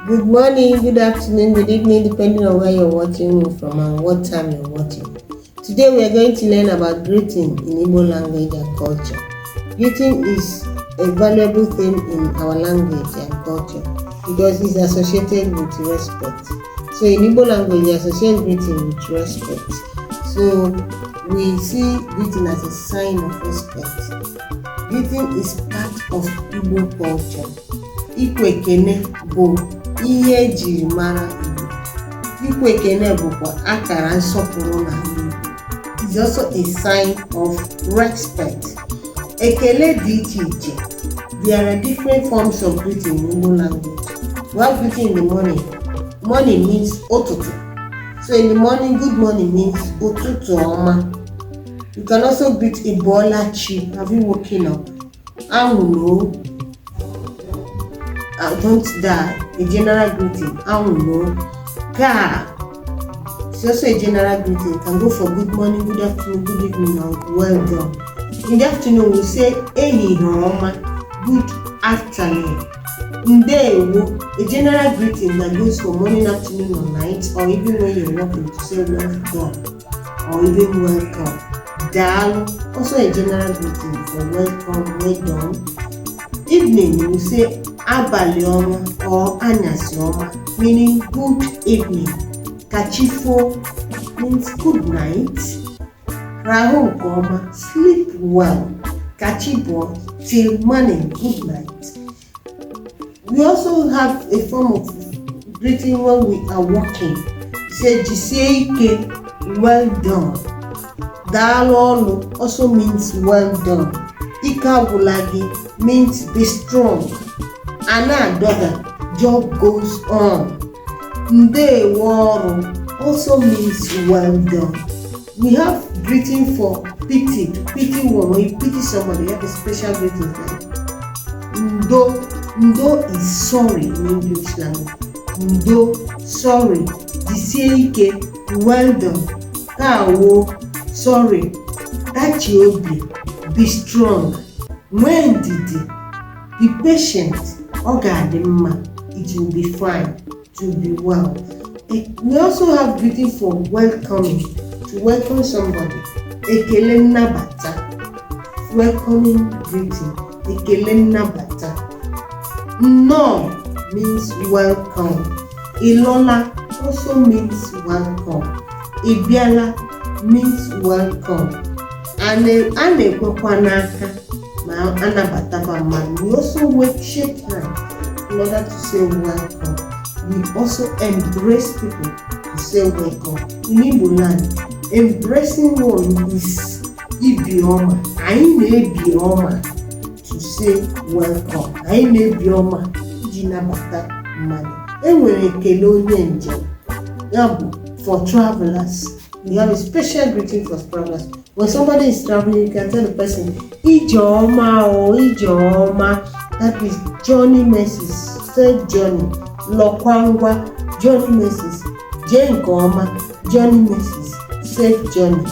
Good morning, good afternoon, good evening, depending on where you're watching me from and what time you're watching. Today we are going to learn about greeting in Igbo language and culture. Greeting is a valuable thing in our language and culture because it's associated with respect. So in Igbo language, we associate greeting with respect. So we see greeting as a sign of respect. Greeting is part of Igbo culture. Ekene bụ ihe ejiri mara Igbo. Ekene bụkwa akara nsọpụrụ na Igbo. It's also a sign of respect. Ekele dị iche iche. There are different forms of greeting in Igbo language. We have greeting in the morning. Morning means ụtụtụ. So in the morning, good morning means ụtụtụ ọma. You can also greet Ibolachi. Have you woken up? Anwụrụ. Don't die. A general greeting. Anwụrụ. Ka. It's also a general greeting. You can go for good morning, good afternoon, good evening, or well done. In the afternoon, we say ehihie ọma. Good afternoon. Ndewo, a general greeting that goes for morning, afternoon, or night, or even when you're working to say well done, or even welcome. Daalụ, also a general greeting for welcome, well done. Evening, we say abalị ọma or anyasị ọma, meaning good evening. Kachifo means good night. Rahụ nke ọma, sleep well. Kachibo, till morning, good night. We also have a form of greeting when we are walking. We say jisie ike, well done. Daalụ ọlụ also means well done. Ike agwụla gị means be strong. Ana-adọga, job goes on. Ndewo ọrụ also means well done. We have greeting for pity, to pity one. When you pity somebody, you have a special greeting like Ndo. Ndo is sorry in English language. Ndo, sorry. Jisie ike, well done. Kawo, sorry. Tachi obi, be strong. Nwee ndidi, be patient. Ọ ga-adị mma, it will be fine, it will be well. We also have greeting for welcoming, to welcome somebody. Ekele nnabata, welcoming greeting. Ekele nnabata. Nnọọ means welcome. Ilola also means welcome. Ịbịala means welcome. A na-ekwekwa n'aka ma anabataba mmadụ. We also shake hands in order to say welcome. We also embrace people to say welcome. In Igbo land, embracing one is ibioma. Anyị na-ebi ọma to say welcome. Anyị na-ebi ọma iji nabata mmadụ. Enwere ekele onye njem. Ya bụ for travelers. We have a special greeting for travelers. When somebody is traveling, you can tell the person, Ijeoma or Ijeoma. That is journey message, safe journey. Lokwangwa, journey message. Jenkoma, journey message, safe journey.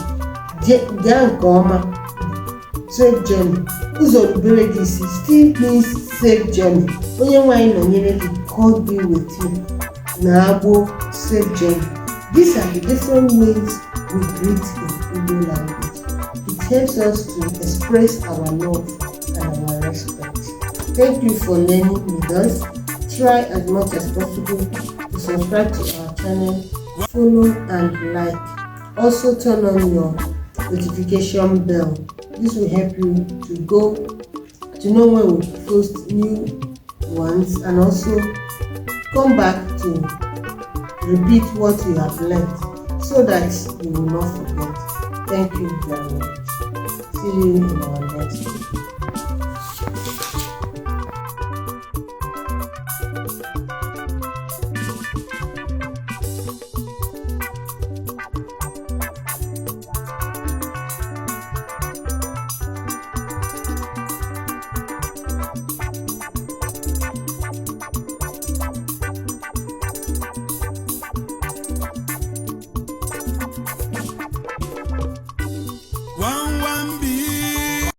Jenkoma, safe journey. Uzorubere gisi still means safe journey. Onye nwanyị nọnyere gị, God be with you. Na-agbo safe journey. These are the different ways we greet in Igbo language. It helps us to express our love and our respect. Thank you for learning with us. Try as much as possible to subscribe to our channel, follow and like. Also turn on your notification bell. This will help you to know when we post new ones and also come back to repeat what you have learned so that you will not forget. Thank you very much. See you in our next video.